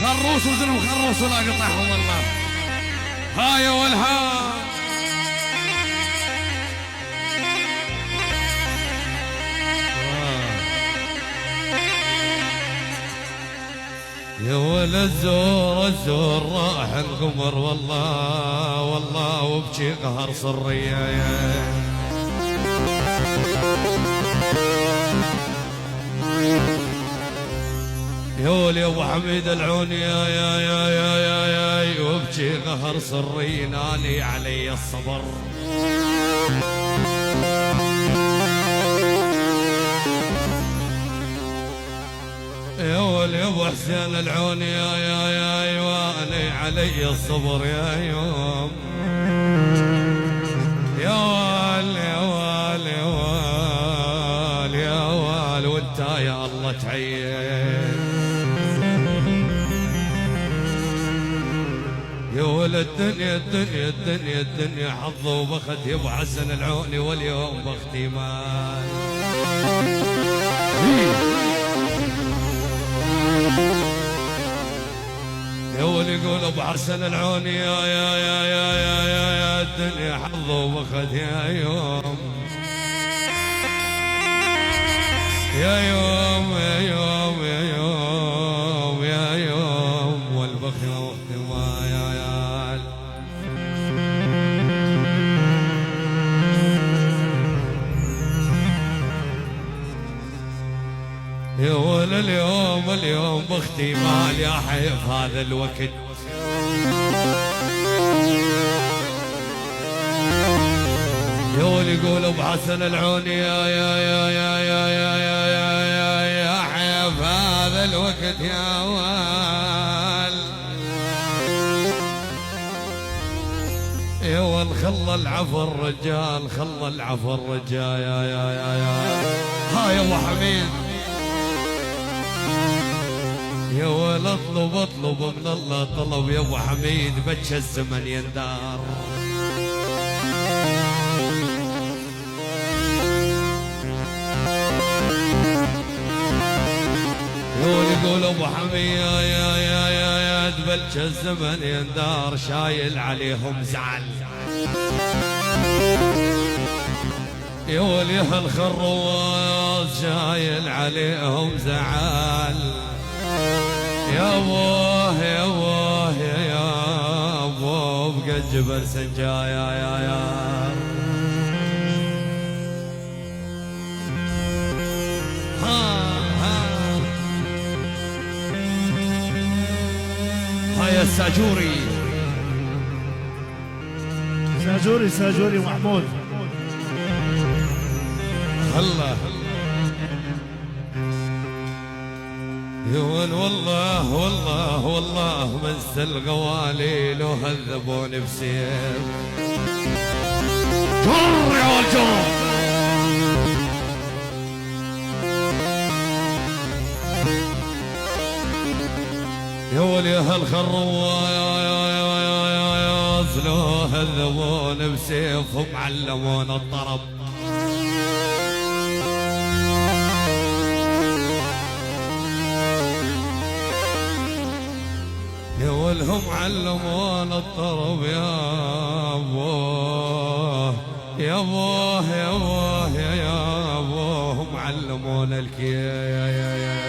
خروس وزنهم خروس ولا قطعهم والله. هاي والها يا ولد زور الزور راح القمر والله والله وبجي قهر صرية يا ولي ابو حميد العوني يا وبجي قهر صري نالي علي الصبر. يا ولي ابو حسين العوني يا واني علي الصبر يا يوم يا وال يا وال يا وال يا وال وانت يا الله تعين يا ولد الدنيا الدنيا الدنيا الدنيا حظ وبخت يا ابو حسن العوني واليوم بختي مال. يا ولي يقول ابو حسن العوني يا الدنيا حظ وبخت يا يوم يا يوم يا يوم يا يوم يا يوم والبخت ما يا يا ولا اليوم بختي مال يا حيف هذا الوقت. يا ولي يقول ابو حسن العوني يا حيف هذا الوقت يا وال يا ول خلى العفو الرجال خلى العفو الرجال يا هاي ابو حميد يا ولد اطلب من الله طلب يا ابو حميد بجه الزمن يندار. يقول ابو حميد يا بجه الزمن يندار شايل عليهم زعل يا ولي هالخروز شايل عليهم زعل يا ابوه يا ابوه يا ابوه بقى جبل سنجايا يا هاي الساجوري ساجوري محمود الله يقول والله والله والله منسى الغوالي لو هذبوني بسيف جر يا والجر يا ولي هالخرواز لو هذبوني بسيفهم علمونا الطرب يا ولهم علمونا الطرب يا ابوه يا ابوه يا ابوه يا ابوه هم علمونا الكي يا